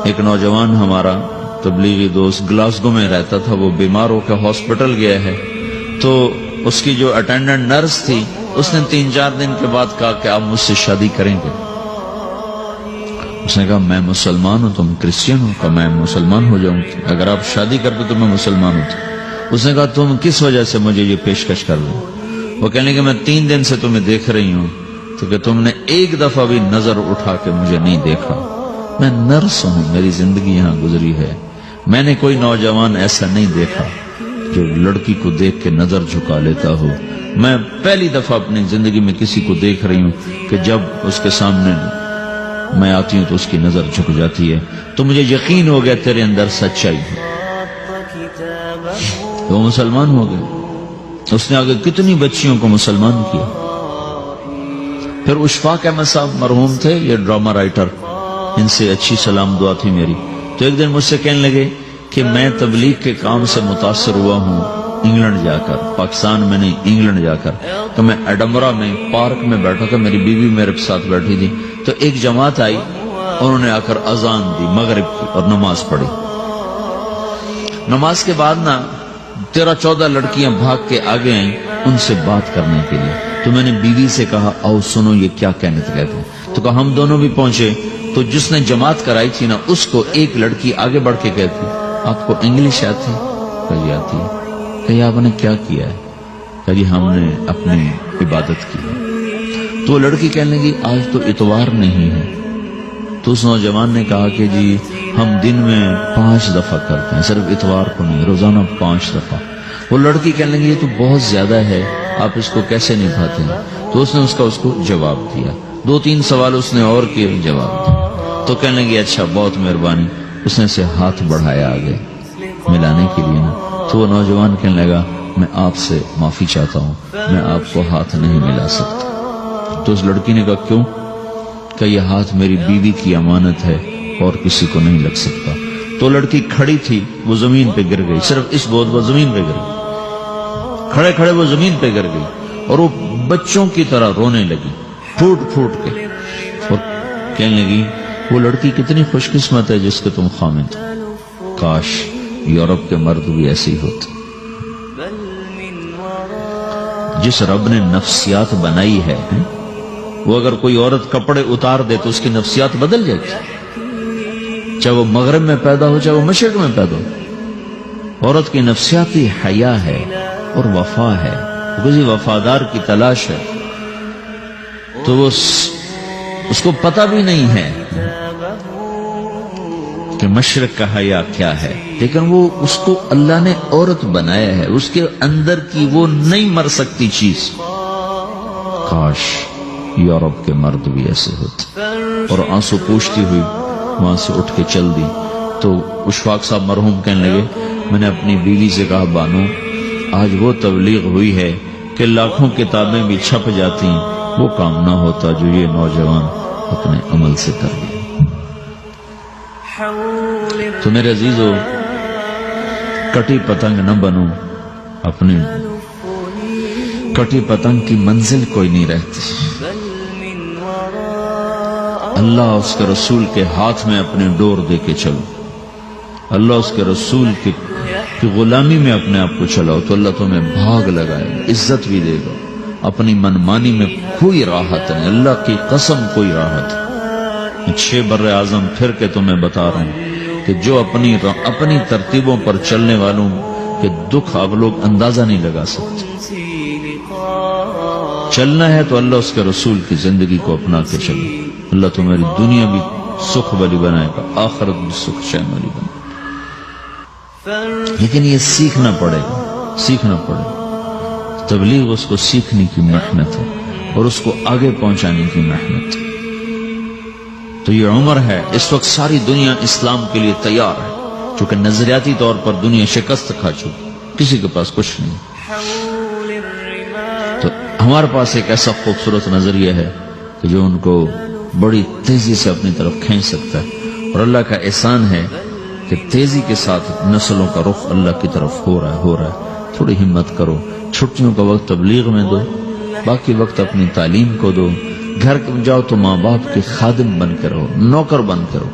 ایک نوجوان ہمارا تبلیغی دوست گلاسگو میں رہتا تھا، وہ بیمار ہو کے ہاسپٹل گیا ہے، تو اس کی جو اٹینڈنٹ نرس تھی اس نے 3-4 دن کے بعد کہا کہ آپ مجھ سے شادی کریں گے؟ اس نے کہا میں مسلمان ہوں، تم کرسچن ہو؟ کہا میں مسلمان ہو جاؤں، اگر آپ شادی کر دو تو میں مسلمان ہوں۔ اس نے کہا تم کس وجہ سے مجھے یہ پیشکش کر دو؟ وہ کہنے کہ میں 3 دن سے تمہیں دیکھ رہی ہوں تو کہ تم نے ایک دفعہ بھی نظر اٹھا کے مجھے نہیں دیکھا، میں نرس ہوں، میری زندگی یہاں گزری ہے، میں نے کوئی نوجوان ایسا نہیں دیکھا جو لڑکی کو دیکھ کے نظر جھکا لیتا ہو، میں پہلی دفعہ اپنی زندگی میں کسی کو دیکھ رہی ہوں کہ جب اس کے سامنے میں آتی ہوں تو اس کی نظر جھک جاتی ہے، تو مجھے یقین ہو گیا تیرے اندر سچائی ہے۔ تو وہ مسلمان ہو گئے۔ اس نے آگے کتنی بچیوں کو مسلمان کیا۔ پھر اشفاق احمد صاحب مرحوم تھے، یہ ڈرامہ رائٹر، ان سے اچھی سلام دعا تھی میری، تو ایک دن مجھ سے کہنے لگے کہ میں تبلیغ کے کام سے متاثر ہوا ہوں انگلینڈ جا کر، پاکستان میں نہیں، انگلینڈ جا کر۔ تو میں ایڈنبرا میں پارک میں بیٹھا تھا، میری بیوی میرے ساتھ بیٹھی تھی، تو ایک جماعت آئی، انہوں نے آ کر اذان دی مغرب کی اور نماز پڑھی۔ نماز کے بعد 13-14 لڑکیاں بھاگ کے آگے آئیں ان سے بات کرنے کے لیے، تو میں نے بیوی سے کہا آؤ سنو یہ کیا کہنے کہتے ہیں، تو کہا ہم دونوں بھی پہنچے، تو جس نے جماعت کرائی تھی اس کو ایک لڑکی آگے بڑھ کے کہتی آپ کو انگلش آتی؟ کہی آتی ہے۔ کہی آپ نے کیا کیا ہے؟ کہی ہم نے اپنی عبادت کی۔ تو لڑکی کہنے لگی آج تو اتوار نہیں ہے، تو اس نوجوان نے کہا کہ جی ہم دن میں 5 دفعہ کرتے ہیں، صرف اتوار کو نہیں، روزانہ 5 دفعہ۔ وہ لڑکی کہنے لگی یہ تو بہت زیادہ ہے، آپ اس کو کیسے نبھاتے ہیں؟ تو اس نے اس کو جواب دیا، 2-3 سوال اس نے اور کیے، جواب دیا۔ تو کہنے لگی اچھا بہت مہربانی، اس نے سے ہاتھ بڑھایا آگے ملانے کے لیے تو وہ نوجوان کہنے لگا میں آپ سے معافی چاہتا ہوں، میں آپ کو ہاتھ نہیں ملا سکتا۔ تو اس لڑکی نے کہا کیوں؟ کہ یہ ہاتھ میری بیوی کی امانت ہے اور کسی کو نہیں لگ سکتا۔ تو لڑکی کھڑی تھی، وہ زمین پہ گر گئی، صرف اس بہت وہ زمین پہ گر گئی، کھڑے کھڑے وہ زمین پہ گر گئی اور وہ بچوں کی طرح رونے لگی پھوٹ پھوٹ کے، اور کہنے لگی وہ لڑکی کتنی خوش قسمت ہے جس کے تم خامد ہو، کاش یورپ کے مرد بھی ایسے ہی ہوتے۔ جس رب نے نفسیات بنائی ہے وہ اگر کوئی عورت کپڑے اتار دے تو اس کی نفسیات بدل جاتی، چاہے وہ مغرب میں پیدا ہو چاہے وہ مشرق میں پیدا ہو۔ عورت کی نفسیاتی حیا ہے اور وفا ہے، کسی وفادار کی تلاش ہے، تو وہ اس کو پتہ بھی نہیں ہے کہ مشرق کا حیا کیا ہے، لیکن وہ اس کو اللہ نے عورت بنایا ہے، اس کے اندر کی وہ نہیں مر سکتی چیز۔ کاش یورپ کے مرد بھی ایسے ہوتے۔ اور آنسو پوچھتی ہوئی وہاں سے اٹھ کے چل دی۔ تو اشفاق صاحب مرحوم کہنے لگے میں نے اپنی بیوی سے کہا بانو آج وہ تبلیغ ہوئی ہے کہ لاکھوں کتابیں بھی چھپ جاتی، وہ کام نہ ہوتا جو یہ نوجوان اپنے عمل سے کر لیا۔ تو میرے عزیزو کٹی پتنگ نہ بنو، اپنی کٹی پتنگ کی منزل کوئی نہیں رہتی۔ اللہ اس کے رسول کے ہاتھ میں اپنے ڈور دے کے چلو، اللہ اس کے رسول کی غلامی میں اپنے آپ کو چلاؤ تو اللہ تمہیں بھاگ لگائے گا، عزت بھی دے گا۔ اپنی منمانی میں کوئی راحت نہیں، اللہ کی قسم کوئی راحت نہیں۔ 6 بر اعظم پھر کے تمہیں بتا رہا ہوں کہ جو اپنی ترتیبوں پر چلنے والوں کے دکھ آپ لوگ اندازہ نہیں لگا سکتے۔ چلنا ہے تو اللہ اس کے رسول کی زندگی کو اپنا کے چلو، اللہ تمہاری دنیا بھی سکھ والی بنائے گا، آخرت بھی سکھ چین والی بنائے گا۔ لیکن یہ سیکھنا پڑے گا، سیکھنا پڑے گا۔ تبلیغ اس کو سیکھنے کی محنت ہے اور اس کو آگے پہنچانے کی محنت ہے۔ تو یہ عمر ہے، اس وقت ساری دنیا اسلام کے لیے تیار ہے، چونکہ نظریاتی طور پر دنیا شکست کھا چکی، کسی کے پاس کچھ نہیں۔ تو ہمارے پاس ایک ایسا خوبصورت نظریہ ہے کہ جو ان کو بڑی تیزی سے اپنی طرف کھینچ سکتا ہے، اور اللہ کا احسان ہے کہ تیزی کے ساتھ نسلوں کا رخ اللہ کی طرف ہو رہا ہے۔ تھوڑی ہمت کرو، چھٹیوں کا وقت تبلیغ میں دو، باقی وقت اپنی تعلیم کو دو، گھر جاؤ تو ماں باپ کے خادم بن کے رہو، نوکر بن کے رہو۔